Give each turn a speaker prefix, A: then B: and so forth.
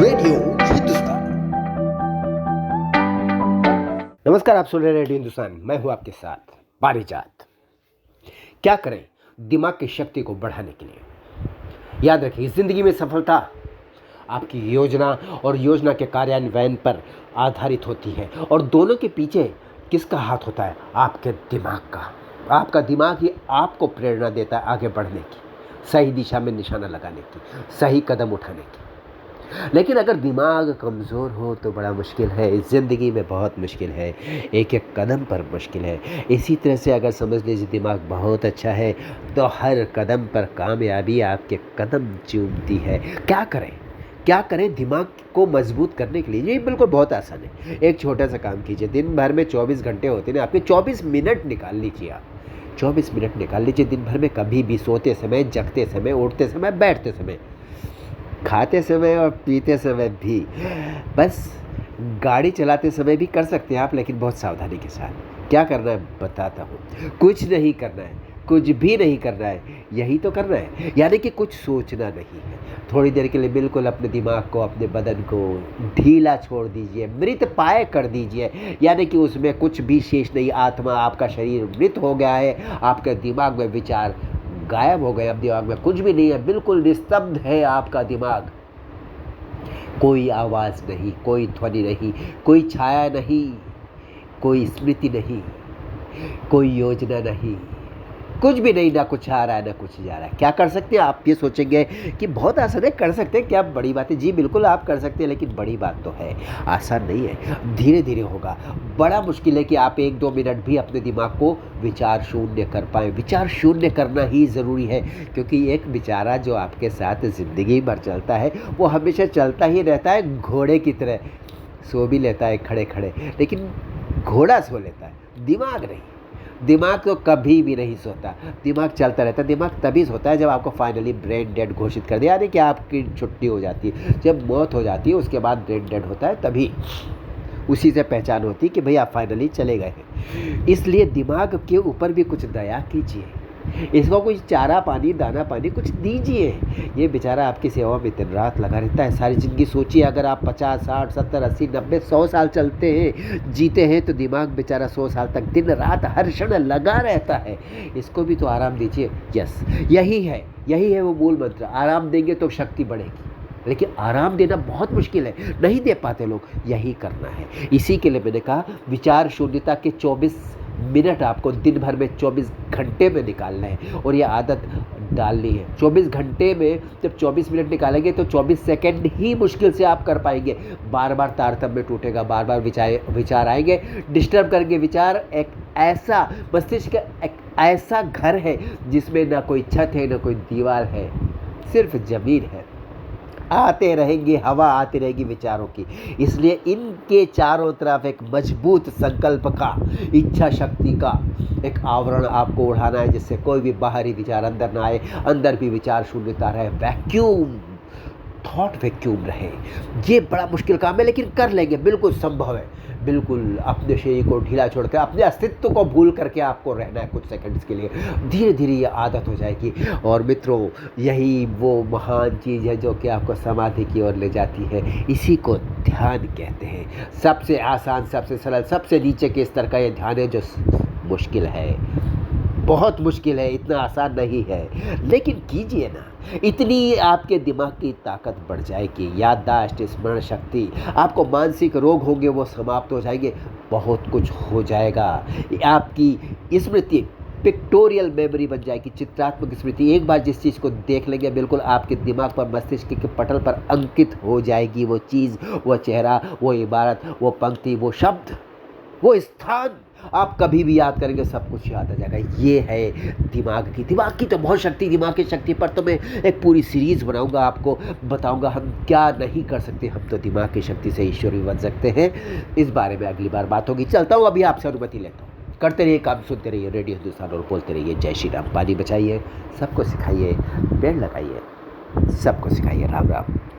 A: Radio Hindustan. नमस्कार, आप सुन रहे हैं रेडियो हिंदुस्तान। मैं हूं आपके साथ पारिजात। क्या करें दिमाग की शक्ति को बढ़ाने के लिए? याद रखिए, जिंदगी में सफलता आपकी योजना और योजना के कार्यान्वयन पर आधारित होती है, और दोनों के पीछे किसका हाथ होता है? आपके दिमाग का। आपका दिमाग ही आपको प्रेरणा देता है आगे बढ़ने की, सही दिशा में निशाना लगाने की, सही कदम उठाने की। लेकिन अगर दिमाग कमज़ोर हो तो बड़ा मुश्किल है, इस ज़िंदगी में बहुत मुश्किल है, एक एक कदम पर मुश्किल है। इसी तरह से अगर समझ लीजिए दिमाग बहुत अच्छा है तो हर कदम पर कामयाबी आपके कदम चूमती है। क्या करें? क्या करें दिमाग को मजबूत करने के लिए? ये बिल्कुल बहुत आसान है। एक छोटा सा काम कीजिए। दिन भर में 24 घंटे होते हैं, आपके 24 मिनट निकाल लीजिए। आप 24 मिनट निकाल लीजिए दिन भर में, कभी भी, सोते समय, जगते समय, उठते समय, बैठते समय, खाते समय और पीते समय भी। बस गाड़ी चलाते समय भी कर सकते हैं आप, लेकिन बहुत सावधानी के साथ। क्या करना है बताता हूँ। कुछ नहीं करना है, कुछ भी नहीं करना है, यही तो करना है। यानी कि कुछ सोचना नहीं है। थोड़ी देर के लिए बिल्कुल अपने दिमाग को, अपने बदन को ढीला छोड़ दीजिए, मृत पाय कर दीजिए। यानी कि उसमें कुछ भी शेष नहीं, आत्मा, आपका शरीर मृत हो गया है, आपके दिमाग में विचार गायब हो गए। अब दिमाग में कुछ भी नहीं है, बिल्कुल निस्तब्ध है आपका दिमाग। कोई आवाज़ नहीं, कोई ध्वनि नहीं, कोई छाया नहीं, कोई स्मृति नहीं, कोई योजना नहीं, कुछ भी नहीं। ना कुछ आ रहा है, ना कुछ जा रहा है। क्या कर सकते हैं आप? ये सोचेंगे कि बहुत आसान है, कर सकते हैं, क्या बड़ी बात है? जी बिल्कुल आप कर सकते हैं, लेकिन बड़ी बात तो है, आसान नहीं है, धीरे धीरे होगा। बड़ा मुश्किल है कि आप 1-2 मिनट भी अपने दिमाग को विचार शून्य कर पाएँ। विचार शून्य करना ही ज़रूरी है, क्योंकि एक बेचारा जो आपके साथ ज़िंदगी भर चलता है, वो हमेशा चलता ही रहता है घोड़े की तरह। सो भी लेता है खड़े खड़े, लेकिन घोड़ा सो लेता है, दिमाग नहीं। दिमाग तो कभी भी नहीं सोता, दिमाग चलता रहता है। दिमाग तभी सोता है जब आपको फाइनली ब्रेन डेड घोषित कर दिया, यानी कि आपकी छुट्टी हो जाती है। जब मौत हो जाती है उसके बाद ब्रेन डेड होता है, तभी उसी से पहचान होती है कि भई आप फाइनली चले गए हैं। इसलिए दिमाग के ऊपर भी कुछ दया कीजिए, इसको कुछ चारा पानी, दाना पानी कुछ दीजिए। ये बेचारा आपकी सेवा में दिन रात लगा रहता है सारी ज़िंदगी। सोचिए, अगर आप 50, 60, 70, 80, 90, 100 साल चलते हैं, जीते हैं, तो दिमाग बेचारा 100 साल तक दिन रात हर क्षण लगा रहता है। इसको भी तो आराम दीजिए। यस, यही है वो मूल मंत्र। आराम देंगे तो शक्ति बढ़ेगी, लेकिन आराम देना बहुत मुश्किल है, नहीं दे पाते लोग। यही करना है। इसी के लिए मैंने कहा, विचार शून्यता के 24 मिनट आपको दिन भर में 24 घंटे में निकालना है, और ये आदत डालनी है। 24 घंटे में जब 24 मिनट निकालेंगे तो 24 सेकंड ही मुश्किल से आप कर पाएंगे। बार बार तारतम्य टूटेगा, बार बार विचार आएंगे, डिस्टर्ब करेंगे विचार। एक ऐसा मस्तिष्क, एक ऐसा घर है जिसमें ना कोई छत है, ना कोई दीवार है, सिर्फ ज़मीन है। आते रहेंगे, हवा आती रहेगी विचारों की। इसलिए इनके चारों तरफ एक मजबूत संकल्प का, इच्छा शक्ति का एक आवरण आपको उड़ाना है, जिससे कोई भी बाहरी विचार अंदर ना आए, अंदर भी विचार शून्यता रहे, वैक्यूम, थॉट वैक्यूम रहे। ये बड़ा मुश्किल काम है, लेकिन कर लेंगे, बिल्कुल संभव है। बिल्कुल अपने शरीर को ढीला छोड़कर, अपने अस्तित्व को भूल करके आपको रहना है कुछ सेकंड्स के लिए। धीरे धीरे ये आदत हो जाएगी। और मित्रों, यही वो महान चीज़ है जो कि आपको समाधि की ओर ले जाती है। इसी को ध्यान कहते हैं। सबसे आसान, सबसे सरल, सबसे नीचे के स्तर का ये ध्यान है, जो मुश्किल है, बहुत मुश्किल है, इतना आसान नहीं है, लेकिन कीजिए ना। इतनी आपके दिमाग की ताकत बढ़ जाएगी, याददाश्त, स्मरण शक्ति, आपको मानसिक रोग होंगे वो समाप्त हो जाएंगे, बहुत कुछ हो जाएगा। आपकी स्मृति पिक्टोरियल मेमोरी बन जाएगी, चित्रात्मक स्मृति। एक बार जिस चीज़ को देख लेंगे, बिल्कुल आपके दिमाग पर, मस्तिष्क के पटल पर अंकित हो जाएगी वो चीज़, वो चेहरा, वो इबारत, वो पंक्ति, वो शब्द, वो स्थान। आप कभी भी याद करेंगे, सब कुछ याद आ जाएगा। ये है दिमाग की तो बहुत शक्ति। दिमाग की शक्ति पर तो मैं एक पूरी सीरीज़ बनाऊंगा, आपको बताऊंगा हम क्या नहीं कर सकते। हम तो दिमाग की शक्ति से ईश्वर भी बन सकते हैं। इस बारे में अगली बार बात होगी। चलता हूँ, अभी आपसे अनुमति लेता हूँ। करते रहिए काम, सुनते रहिए रेडियो हिंदुस्तान, और बोलते रहिए जय श्री राम। पानी बचाइए, सबको सिखाइए, पेड़ लगाइए, सबको सिखाइए। राम राम।